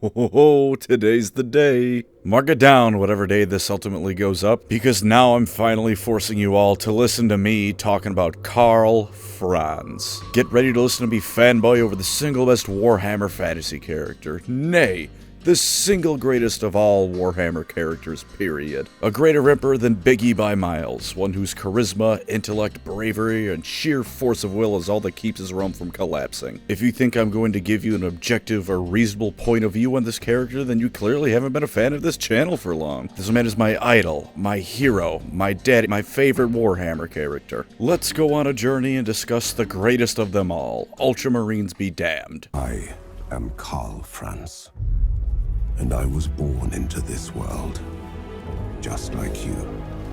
Oh, today's the day. Mark it down, whatever day this ultimately goes up, because now I'm finally forcing you all to listen to me talking about Karl Franz. Get ready to listen to me fanboy over the single best Warhammer fantasy character, nay, the single greatest of all Warhammer characters, period. A greater emperor than Biggie by miles, one whose charisma, intellect, bravery, and sheer force of will is all that keeps his realm from collapsing. If you think I'm going to give you an objective or reasonable point of view on this character, then you clearly haven't been a fan of this channel for long. This man is my idol, my hero, my daddy, my favorite Warhammer character. Let's go on a journey and discuss the greatest of them all. Ultramarines be damned. I am Karl Franz. And I was born into this world, just like you.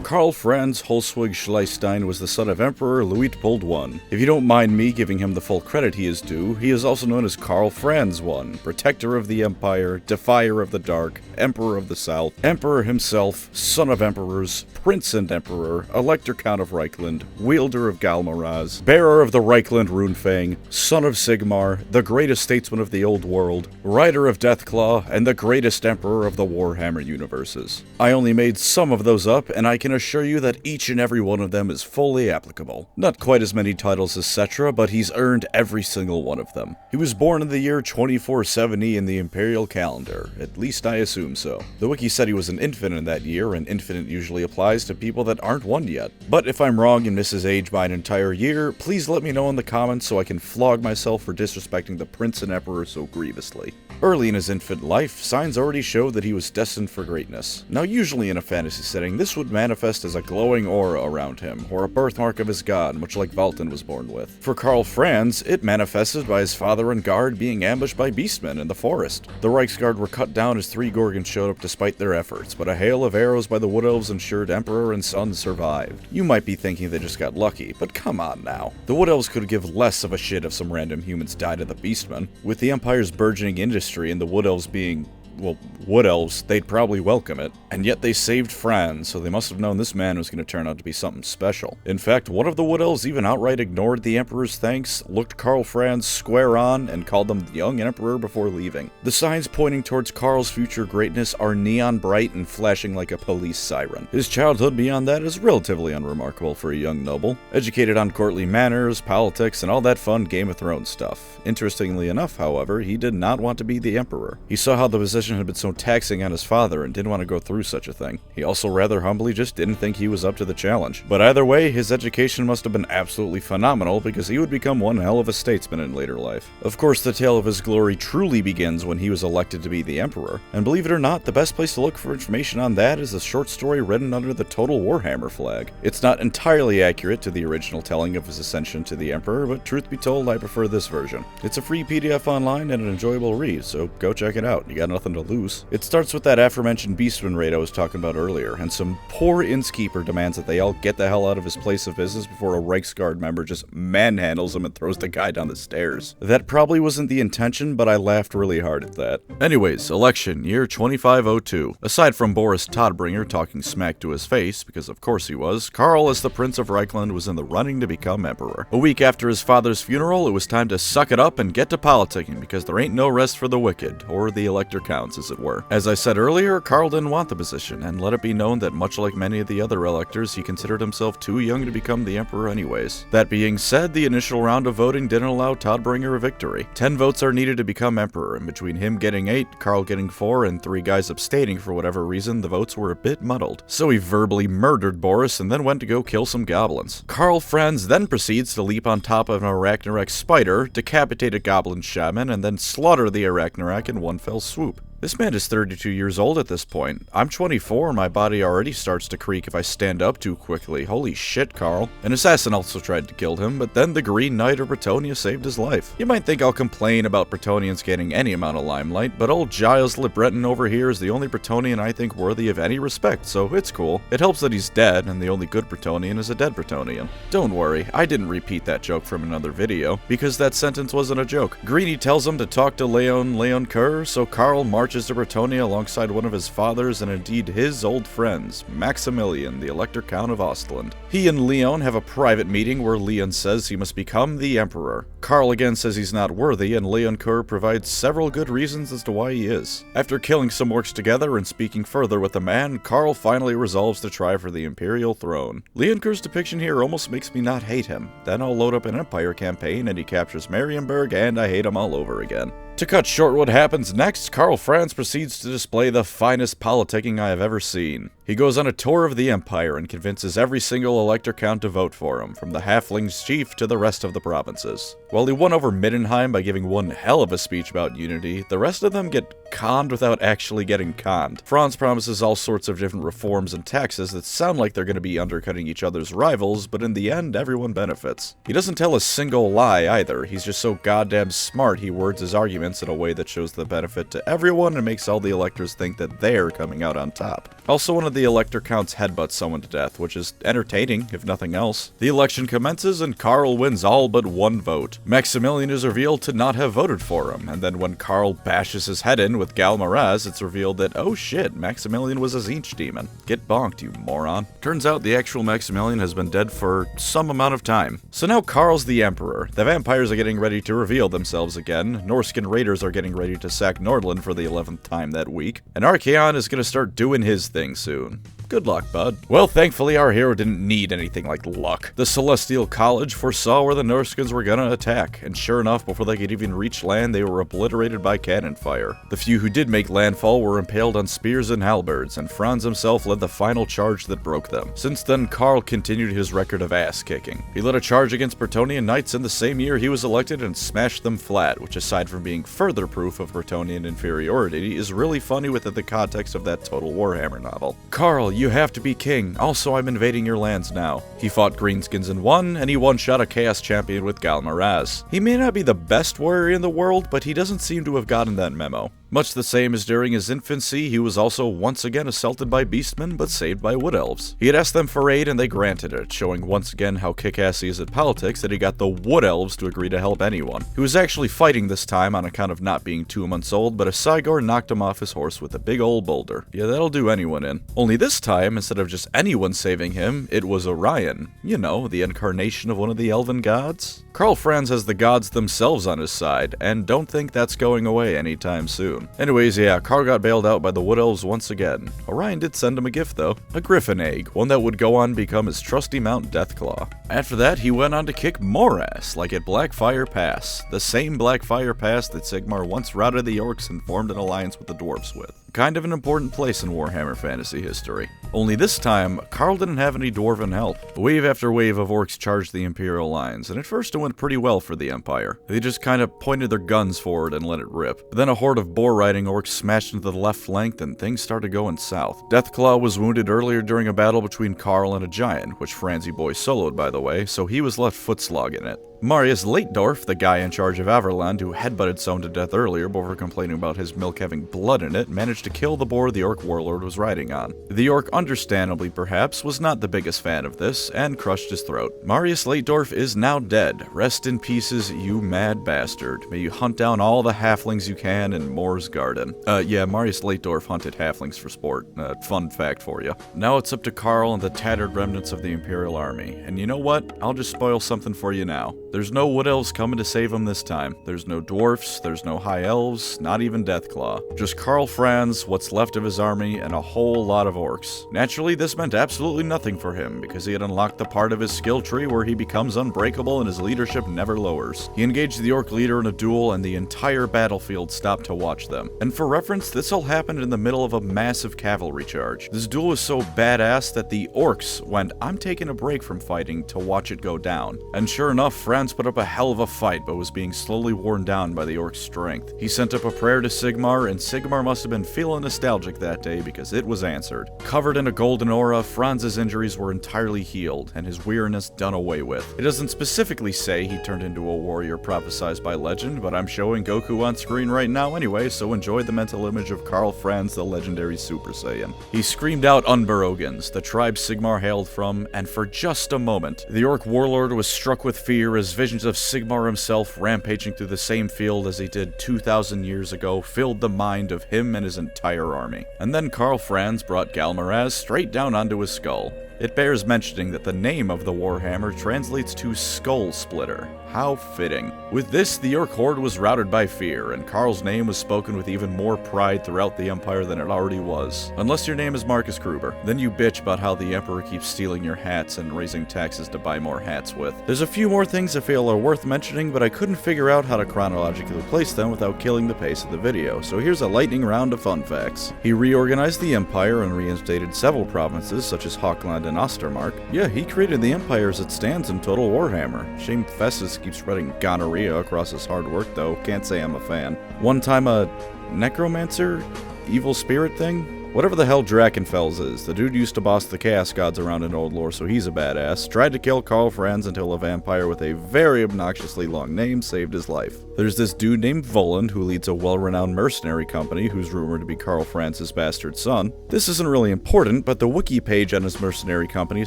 Karl Franz Holzwig-Schleistein was the son of Emperor Luitpold I. If you don't mind me giving him the full credit he is due, he is also known as Karl Franz I, Protector of the Empire, Defier of the Dark, Emperor of the South, Emperor himself, Son of Emperors, Prince and Emperor, Elector Count of Reichland, Wielder of Galmaraz, Bearer of the Reichland Runefang, Son of Sigmar, the greatest statesman of the Old World, Rider of Deathclaw, and the greatest Emperor of the Warhammer universes. I only made some of those up, and I can assure you that each and every one of them is fully applicable. Not quite as many titles as Cetra, but he's earned every single one of them. He was born in the year 2470 in the Imperial calendar, at least I assume so. The wiki said he was an infant in that year, and infant usually applies to people that aren't one yet. But if I'm wrong and miss his age by an entire year, please let me know in the comments so I can flog myself for disrespecting the Prince and Emperor so grievously. Early in his infant life, signs already showed that he was destined for greatness. Now usually in a fantasy setting, this would manifest as a glowing aura around him, or a birthmark of his god, much like Valten was born with. For Karl Franz, it manifested by his father and guard being ambushed by beastmen in the forest. The Reichsguard were cut down as 3 Gorgons showed up despite their efforts, but a hail of arrows by the Wood Elves ensured Emperor and son survived. You might be thinking they just got lucky, but come on now. The Wood Elves could give less of a shit if some random humans died of the beastmen. With the Empire's burgeoning industry and the Wood Elves being, well, Wood Elves, they'd probably welcome it. And yet they saved Franz, so they must have known this man was going to turn out to be something special. In fact, one of the Wood Elves even outright ignored the Emperor's thanks, looked Karl Franz square on, and called him the young Emperor before leaving. The signs pointing towards Karl's future greatness are neon bright and flashing like a police siren. His childhood beyond that is relatively unremarkable for a young noble. Educated on courtly manners, politics, and all that fun Game of Thrones stuff. Interestingly enough, however, he did not want to be the Emperor. He saw how the position had been so taxing on his father and didn't want to go through such a thing. He also rather humbly just didn't think he was up to the challenge. But either way, his education must have been absolutely phenomenal because he would become one hell of a statesman in later life. Of course, the tale of his glory truly begins when he was elected to be the Emperor. And believe it or not, the best place to look for information on that is a short story written under the Total Warhammer flag. It's not entirely accurate to the original telling of his ascension to the Emperor, but truth be told, I prefer this version. It's a free PDF online and an enjoyable read, so go check it out. You got nothing to lose. It starts with that aforementioned beastman raid I was talking about earlier, and some poor innkeeper demands that they all get the hell out of his place of business before a Reichsguard member just manhandles him and throws the guy down the stairs. That probably wasn't the intention, but I laughed really hard at that. Anyways, election, year 2502. Aside from Boris Todbringer talking smack to his face, because of course he was, Karl, as the Prince of Reichland, was in the running to become Emperor. A week after his father's funeral, it was time to suck it up and get to politicking, because there ain't no rest for the wicked, or the elector counts, as it were. As I said earlier, Karl didn't want the position, and let it be known that much like many of the other electors, he considered himself too young to become the Emperor anyways. That being said, the initial round of voting didn't allow Todbringer a victory. 10 votes are needed to become Emperor, and between him getting 8, Karl getting 4, and 3 guys abstaining for whatever reason, the votes were a bit muddled. So he verbally murdered Boris and then went to go kill some goblins. Karl Franz then proceeds to leap on top of an Arachnarok spider, decapitate a goblin shaman, and then slaughter the Arachnarok in one fell swoop. This man is 32 years old at this point. I'm 24 and my body already starts to creak if I stand up too quickly. Holy shit, Karl. An assassin also tried to kill him, but then the Green Knight of Bretonnia saved his life. You might think I'll complain about Bretonians getting any amount of limelight, but old Giles Le Breton over here is the only Bretonian I think worthy of any respect, so it's cool. It helps that he's dead, and the only good Bretonian is a dead Bretonian. Don't worry, I didn't repeat that joke from another video, because that sentence wasn't a joke. Greeny tells him to talk to Leon Kerr, so Karl marches marches to Bretonnia alongside one of his father's and indeed his old friends, Maximilian, the Elector Count of Ostland. He and Leon have a private meeting where Leon says he must become the Emperor. Karl again says he's not worthy, and Leoncoeur provides several good reasons as to why he is. After killing some orcs together and speaking further with the man, Karl finally resolves to try for the Imperial throne. Leoncoeur's depiction here almost makes me not hate him. Then I'll load up an Empire campaign and he captures Marienburg and I hate him all over again. To cut short what happens next, Karl Franz proceeds to display the finest politicking I have ever seen. He goes on a tour of the Empire and convinces every single Elector Count to vote for him, from the Halfling's chief to the rest of the provinces. While he won over Middenheim by giving one hell of a speech about unity, the rest of them get conned without actually getting conned. Franz promises all sorts of different reforms and taxes that sound like they're going to be undercutting each other's rivals, but in the end, everyone benefits. He doesn't tell a single lie either. He's just so goddamn smart he words his arguments in a way that shows the benefit to everyone and makes all the electors think that they're coming out on top. Also, one of the Elector Counts headbutts someone to death, which is entertaining, if nothing else. The election commences and Karl wins all but one vote. Maximilian is revealed to not have voted for him, and then when Karl bashes his head in with Galmaraz, it's revealed that, oh shit, Maximilian was a Tzeentch demon. Get bonked, you moron. Turns out the actual Maximilian has been dead for some amount of time. So now Karl's the Emperor. The vampires are getting ready to reveal themselves again, Norscan raiders are getting ready to sack Nordland for the 11th time that week, and Archaon is gonna start doing his thing soon. Good luck, bud. Well, thankfully our hero didn't need anything like luck. The Celestial College foresaw where the Norscans were gonna attack, and sure enough, before they could even reach land, they were obliterated by cannon fire. The few who did make landfall were impaled on spears and halberds, and Franz himself led the final charge that broke them. Since then, Karl continued his record of ass-kicking. He led a charge against Bretonnian knights in the same year he was elected and smashed them flat, which aside from being further proof of Bretonnian inferiority, is really funny within the context of that Total Warhammer novel. Karl, you have to be king. Also, I'm invading your lands now. He fought Greenskins and won, and he one-shot a Chaos Champion with Galmaraz. He may not be the best warrior in the world, but he doesn't seem to have gotten that memo. Much the same as during his infancy, he was also once again assaulted by beastmen, but saved by wood elves. He had asked them for aid and they granted it, showing once again how kick-ass he is at politics that he got the wood elves to agree to help anyone. He was actually fighting this time on account of not being 2 months old, but a Cygor knocked him off his horse with a big old boulder. Yeah, that'll do anyone in. Only this time, instead of just anyone saving him, it was Orion. You know, the incarnation of one of the elven gods. Karl Franz has the gods themselves on his side, and don't think that's going away anytime soon. Anyways, yeah, Karl got bailed out by the Wood Elves once again. Orion did send him a gift though, a griffin egg, one that would go on to become his trusty mount Deathclaw. After that, he went on to kick more ass, like at Blackfire Pass, the same Blackfire Pass that Sigmar once routed the orcs and formed an alliance with the dwarves with. Kind of an important place in Warhammer fantasy history. Only this time, Karl didn't have any dwarven help. Wave after wave of orcs charged the Imperial lines, and at first it went pretty well for the Empire. They just kind of pointed their guns forward and let it rip. But then a horde of boar-riding orcs smashed into the left flank, and things started going south. Deathclaw was wounded earlier during a battle between Karl and a giant, which Franzy Boy soloed by the way, so he was left footslogging it. Marius Leitdorf, the guy in charge of Averland who headbutted someone to death earlier before complaining about his milk having blood in it, managed to kill the boar the orc warlord was riding on. The orc, understandably perhaps, was not the biggest fan of this, and crushed his throat. Marius Leitdorf is now dead. Rest in pieces, you mad bastard. May you hunt down all the halflings you can in Moore's Garden. Yeah, Marius Leitdorf hunted halflings for sport. Fun fact for you. Now it's up to Karl and the tattered remnants of the Imperial army. And you know what? I'll just spoil something for you now. There's no wood elves coming to save him this time. There's no dwarfs, there's no high elves, not even Deathclaw. Just Karl Franz, what's left of his army, and a whole lot of orcs. Naturally, this meant absolutely nothing for him, because he had unlocked the part of his skill tree where he becomes unbreakable and his leadership never lowers. He engaged the orc leader in a duel, and the entire battlefield stopped to watch them. And for reference, this all happened in the middle of a massive cavalry charge. This duel was so badass that the orcs went, I'm taking a break from fighting to watch it go down. And sure enough, Franz put up a hell of a fight, but was being slowly worn down by the orc's strength. He sent up a prayer to Sigmar, and Sigmar must have been feeling nostalgic that day because it was answered. Covered in a golden aura, Franz's injuries were entirely healed, and his weariness done away with. It doesn't specifically say he turned into a warrior prophesized by legend, but I'm showing Goku on screen right now anyway, so enjoy the mental image of Karl Franz, the legendary Super Saiyan. He screamed out Unberogans, the tribe Sigmar hailed from, and for just a moment, the orc warlord was struck with fear as His visions of Sigmar himself rampaging through the same field as he did 2,000 years ago filled the mind of him and his entire army. And then Karl Franz brought Galmaraz straight down onto his skull. It bears mentioning that the name of the Warhammer translates to Skull Splitter. How fitting. With this, the Orc horde was routed by fear, and Karl's name was spoken with even more pride throughout the Empire than it already was. Unless your name is Marcus Kruber. Then you bitch about how the Emperor keeps stealing your hats and raising taxes to buy more hats with. There's a few more things I feel are worth mentioning, but I couldn't figure out how to chronologically place them without killing the pace of the video, so here's a lightning round of fun facts. He reorganized the Empire and reinstated several provinces, such as Hochland and Ostermark. Yeah, he created the Empire as it stands in Total Warhammer. Shame Festus keeps spreading gonorrhea across his hard work, though. Can't say I'm a fan. One time a necromancer? Evil spirit thing? Whatever the hell Drakenfels is, the dude used to boss the Chaos Gods around in Old Lore, so he's a badass. Tried to kill Karl Franz until a vampire with a very obnoxiously long name saved his life. There's this dude named Voland who leads a well-renowned mercenary company who's rumored to be Karl Franz's bastard son. This isn't really important, but the wiki page on his mercenary company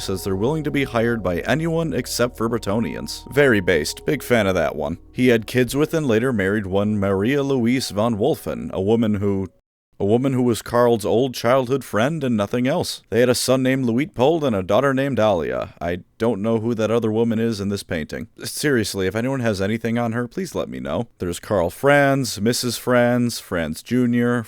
says they're willing to be hired by anyone except for Bretonnians. Very based. Big fan of that one. He had kids with and later married one Maria Louise von Wolfen, a woman who was Karl's old childhood friend and nothing else. They had a son named Luitpold and a daughter named Alia. I don't know who that other woman is in this painting. Seriously, if anyone has anything on her, please let me know. There's Karl Franz, Mrs. Franz, Franz Jr.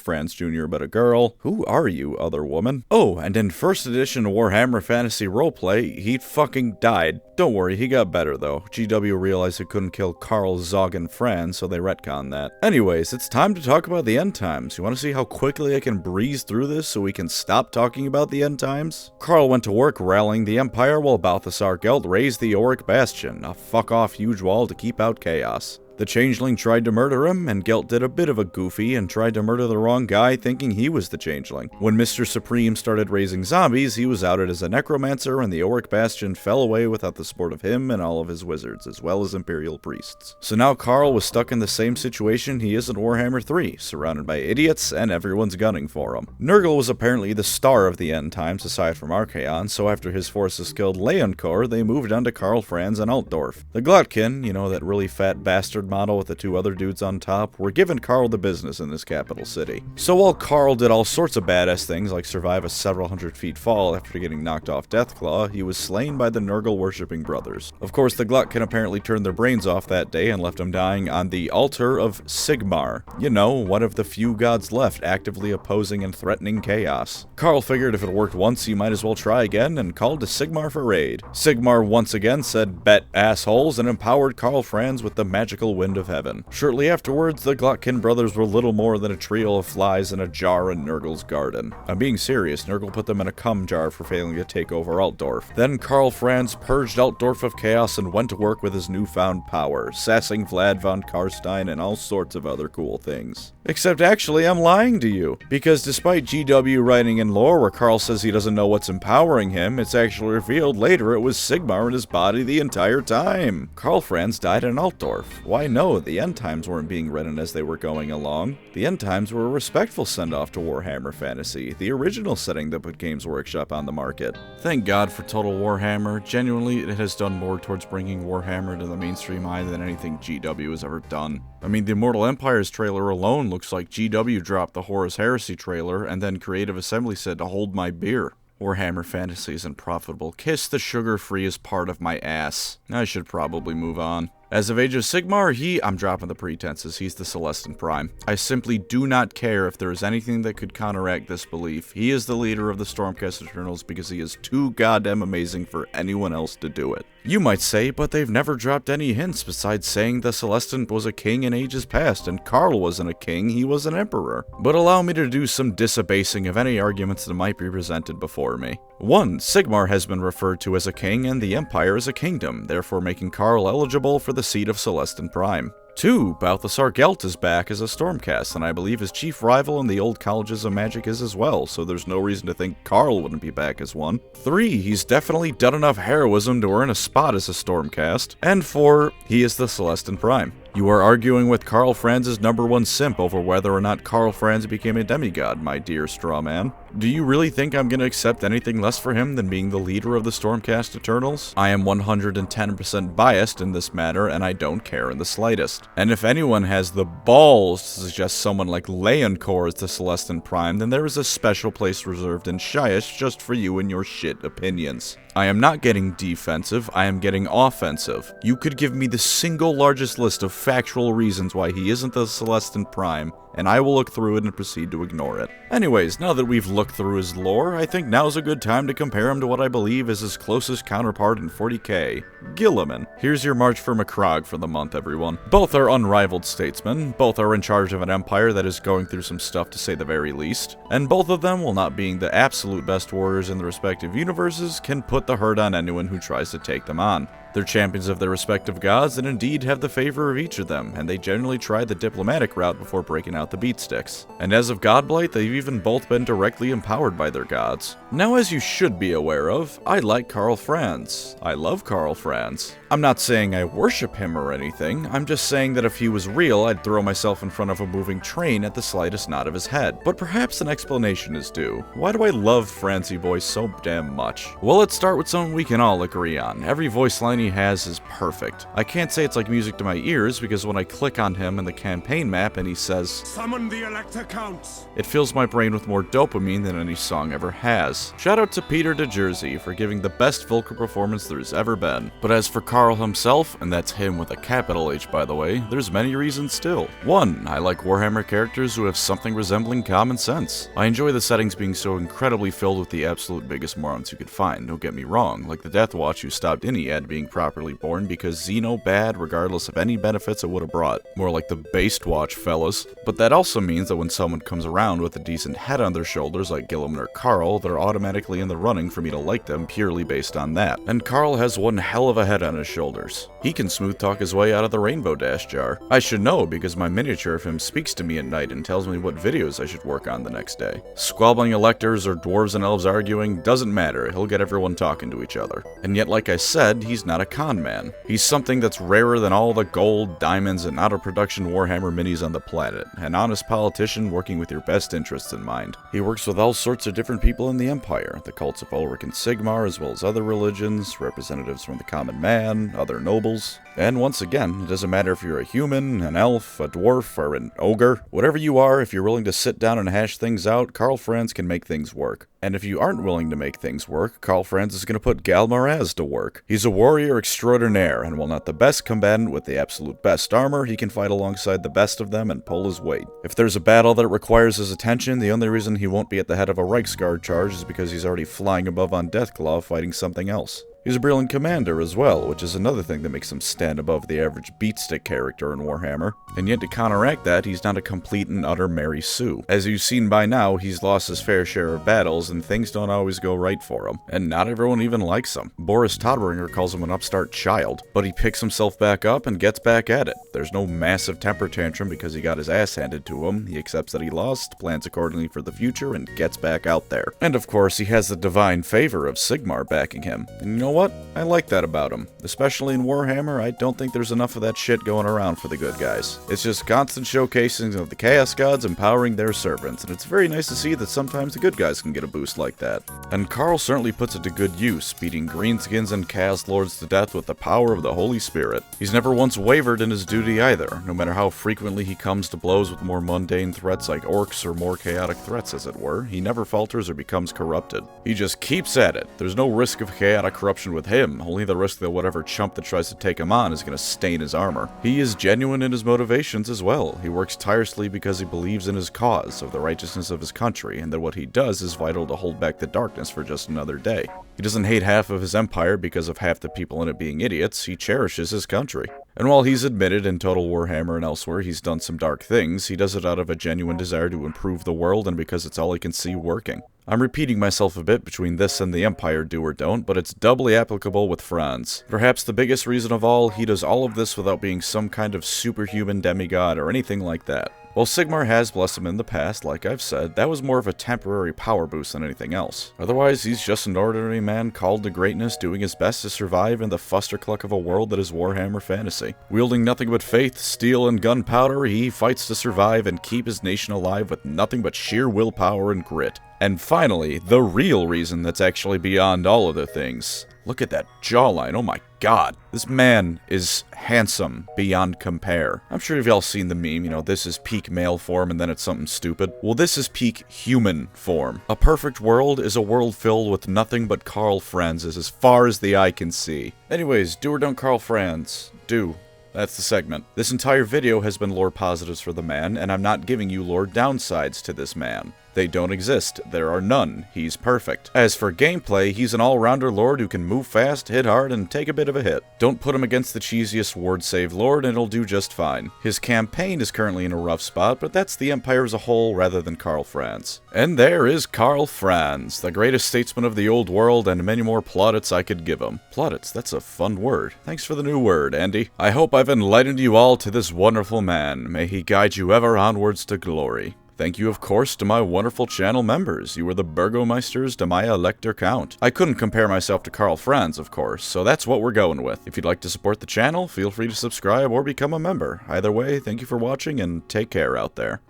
but a girl. Who are you, other woman? Oh, and in first edition Warhammer Fantasy Roleplay, he fucking died. Don't worry, he got better though. GW realized he couldn't kill Karl Zoggen Franz, so they retconned that. Anyways, it's time to talk about the end times. You want to see how quickly I can breeze through this so we can stop talking about the end times? Karl went to work rallying the Empire while Balthasar Gelt raised the Auric Bastion, a fuck-off huge wall to keep out chaos. The Changeling tried to murder him, and Gelt did a bit of a goofy and tried to murder the wrong guy thinking he was the Changeling. When Mr. Supreme started raising zombies, he was outed as a necromancer, and the Auric Bastion fell away without the support of him and all of his wizards, as well as Imperial priests. So now Karl was stuck in the same situation he is in Warhammer 3, surrounded by idiots, and everyone's gunning for him. Nurgle was apparently the star of the end times, aside from Archaon, so after his forces killed Leoncoeur, they moved on to Karl Franz and Altdorf. The Glotkin, you know, that really fat bastard model with the two other dudes on top, were giving Karl the business in this capital city. So while Karl did all sorts of badass things like survive a several hundred feet fall after getting knocked off Deathclaw, he was slain by the Nurgle worshipping brothers. Of course, the Glotkin apparently turned their brains off that day and left him dying on the altar of Sigmar. You know, one of the few gods left actively opposing and threatening chaos. Karl figured if it worked once, he might as well try again and called to Sigmar for aid. Sigmar once again said, "Bet assholes," and empowered Karl Franz with the magical wind of heaven. Shortly afterwards, the Glotkin brothers were little more than a trio of flies in a jar in Nurgle's garden. I'm being serious, Nurgle put them in a cum jar for failing to take over Altdorf. Then Karl Franz purged Altdorf of chaos and went to work with his newfound power, sassing Vlad von Karstein and all sorts of other cool things. Except actually, I'm lying to you, because despite GW writing in lore where Karl says he doesn't know what's empowering him, it's actually revealed later it was Sigmar in his body the entire time. Karl Franz died in Altdorf. Why no, the end times weren't being written as they were going along. The end times were a respectful send-off to Warhammer Fantasy, the original setting that put Games Workshop on the market. Thank God for Total Warhammer. Genuinely, it has done more towards bringing Warhammer to the mainstream eye than anything GW has ever done. I mean, the Immortal Empires trailer alone looks like GW dropped the Horus Heresy trailer, and then Creative Assembly said to hold my beer. Warhammer Fantasy isn't profitable. Kiss the sugar-freest part of my ass. I should probably move on. As of Age of Sigmar, I'm dropping the pretenses, he's the Celestin Prime. I simply do not care if there is anything that could counteract this belief. He is the leader of the Stormcast Eternals because he is too goddamn amazing for anyone else to do it. You might say, but they've never dropped any hints besides saying the Celestin was a king in ages past, and Karl wasn't a king, he was an emperor. But allow me to do some disabasing of any arguments that might be presented before me. 1. Sigmar has been referred to as a king, and the Empire as a kingdom, therefore making Karl eligible for the seat of Celestin Prime. 2. Balthasar Gelt is back as a Stormcast, and I believe his chief rival in the old colleges of magic is as well, so there's no reason to think Karl wouldn't be back as one. 3. He's definitely done enough heroism to earn a spot as a Stormcast. And 4. He is the Celestin Prime. You are arguing with Karl Franz's #1 simp over whether or not Karl Franz became a demigod, my dear straw man. Do you really think I'm gonna accept anything less for him than being the leader of the Stormcast Eternals? I am 110% biased in this matter, and I don't care in the slightest. And if anyone has the balls to suggest someone like Leoncor as the Celestin Prime, then there is a special place reserved in Shyish just for you and your shit opinions. I am not getting defensive, I am getting offensive. You could give me the single largest list of factual reasons why he isn't the Celestin Prime, and I will look through it and proceed to ignore it. Anyways, now that we've looked through his lore, I think now's a good time to compare him to what I believe is his closest counterpart in 40k, Guilliman. Here's your March for Macrogg for the month, everyone. Both are unrivaled statesmen, both are in charge of an empire that is going through some stuff to say the very least, and both of them, while not being the absolute best warriors in their respective universes, can put the hurt on anyone who tries to take them on. They're champions of their respective gods and indeed have the favor of each of them, and they generally try the diplomatic route before breaking out the beatsticks. And as of Godblight, they've even both been directly empowered by their gods. Now, as you should be aware of, I like Karl Franz. I love Karl Franz. I'm not saying I worship him or anything, I'm just saying that if he was real, I'd throw myself in front of a moving train at the slightest nod of his head. But perhaps an explanation is due. Why do I love Franzy boy so damn much? Well, let's start with something we can all agree on. Every voice line he has is perfect. I can't say it's like music to my ears, because when I click on him in the campaign map and he says, "Summon the Elector Counts," it fills my brain with more dopamine than any song ever has. Shout out to Peter DeJersey for giving the best vocal performance there's ever been. But as for Karl himself, and that's him with a capital H by the way, there's many reasons still. 1. I like Warhammer characters who have something resembling common sense. I enjoy the settings being so incredibly filled with the absolute biggest morons you could find, don't get me wrong, like the Death Watch who stopped any ad being properly born because Xeno bad regardless of any benefits it would have brought. More like the Based Watch, fellas. But that also means that when someone comes around with a decent head on their shoulders like Guilliman or Karl, they're automatically in the running for me to like them purely based on that. And Karl has one hell of a head on his shoulders. He can smooth talk his way out of the Rainbow Dash jar. I should know because my miniature of him speaks to me at night and tells me what videos I should work on the next day. Squabbling electors or dwarves and elves arguing doesn't matter, he'll get everyone talking to each other. And yet, like I said, he's not a con man. He's something that's rarer than all the gold, diamonds, and out-of-production Warhammer minis on the planet. An honest politician working with your best interests in mind. He works with all sorts of different people in the Empire, the cults of Ulrich and Sigmar, as well as other religions, representatives from the common man, other nobles. And once again, it doesn't matter if you're a human, an elf, a dwarf, or an ogre. Whatever you are, if you're willing to sit down and hash things out, Karl Franz can make things work. And if you aren't willing to make things work, Karl Franz is going to put Galmaraz to work. He's a warrior extraordinaire, and while not the best combatant with the absolute best armor, he can fight alongside the best of them and pull his weight. If there's a battle that requires his attention, the only reason he won't be at the head of a Reiksguard charge is because he's already flying above on Deathclaw fighting something else. He's a brilliant commander as well, which is another thing that makes him stand above the average beatstick character in Warhammer. And yet to counteract that, he's not a complete and utter Mary Sue. As you've seen by now, he's lost his fair share of battles, and things don't always go right for him. And not everyone even likes him. Boris Todbringer calls him an upstart child, but he picks himself back up and gets back at it. There's no massive temper tantrum because he got his ass handed to him. He accepts that he lost, plans accordingly for the future, and gets back out there. And of course, he has the divine favor of Sigmar backing him. And you know what? I like that about him. Especially in Warhammer, I don't think there's enough of that shit going around for the good guys. It's just constant showcasing of the Chaos Gods empowering their servants, and it's very nice to see that sometimes the good guys can get a boost like that. And Karl certainly puts it to good use, beating greenskins and Chaos Lords to death with the power of the Holy Spirit. He's never once wavered in his duty either, no matter how frequently he comes to blows with more mundane threats like orcs or more chaotic threats as it were. He never falters or becomes corrupted. He just keeps at it. There's no risk of chaotic corruption with him, only the risk that whatever chump that tries to take him on is going to stain his armor. He is genuine in his motivations as well. He works tirelessly because he believes in his cause, of the righteousness of his country, and that what he does is vital to hold back the darkness for just another day. He doesn't hate half of his empire because of half the people in it being idiots, he cherishes his country. And while he's admitted in Total Warhammer and elsewhere he's done some dark things, he does it out of a genuine desire to improve the world and because it's all he can see working. I'm repeating myself a bit between this and the Empire Do or Don't, but it's doubly applicable with Franz. Perhaps the biggest reason of all, he does all of this without being some kind of superhuman demigod or anything like that. While Sigmar has blessed him in the past, like I've said, that was more of a temporary power boost than anything else. Otherwise, he's just an ordinary man called to greatness, doing his best to survive in the fustercluck of a world that is Warhammer fantasy. Wielding nothing but faith, steel, and gunpowder, he fights to survive and keep his nation alive with nothing but sheer willpower and grit. And finally, the real reason that's actually beyond all other things. Look at that jawline, oh my god. This man is handsome beyond compare. I'm sure you've all seen the meme, you know, this is peak male form and then it's something stupid. Well, this is peak human form. A perfect world is a world filled with nothing but Karl Franzes as far as the eye can see. Anyways, do or don't Karl Franz? Do. That's the segment. This entire video has been lore positives for the man, and I'm not giving you lore downsides to this man. They don't exist. There are none. He's perfect. As for gameplay, he's an all-rounder lord who can move fast, hit hard, and take a bit of a hit. Don't put him against the cheesiest ward save lord and it'll do just fine. His campaign is currently in a rough spot, but that's the Empire as a whole rather than Karl Franz. And there is Karl Franz, the greatest statesman of the old world, and many more plaudits I could give him. Plaudits, that's a fun word. Thanks for the new word, Andy. I hope I've enlightened you all to this wonderful man. May he guide you ever onwards to glory. Thank you, of course, to my wonderful channel members. You were the Burgomeisters to my Elector Count. I couldn't compare myself to Karl Franz, of course, so that's what we're going with. If you'd like to support the channel, feel free to subscribe or become a member. Either way, thank you for watching and take care out there.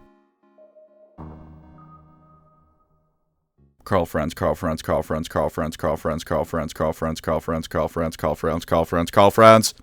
Karl Franz, Karl Franz, Karl Franz, Karl Franz, Karl Franz, Karl Franz, Karl Franz, Karl Franz, Karl Franz, Karl Franz, Karl Franz, Karl Franz.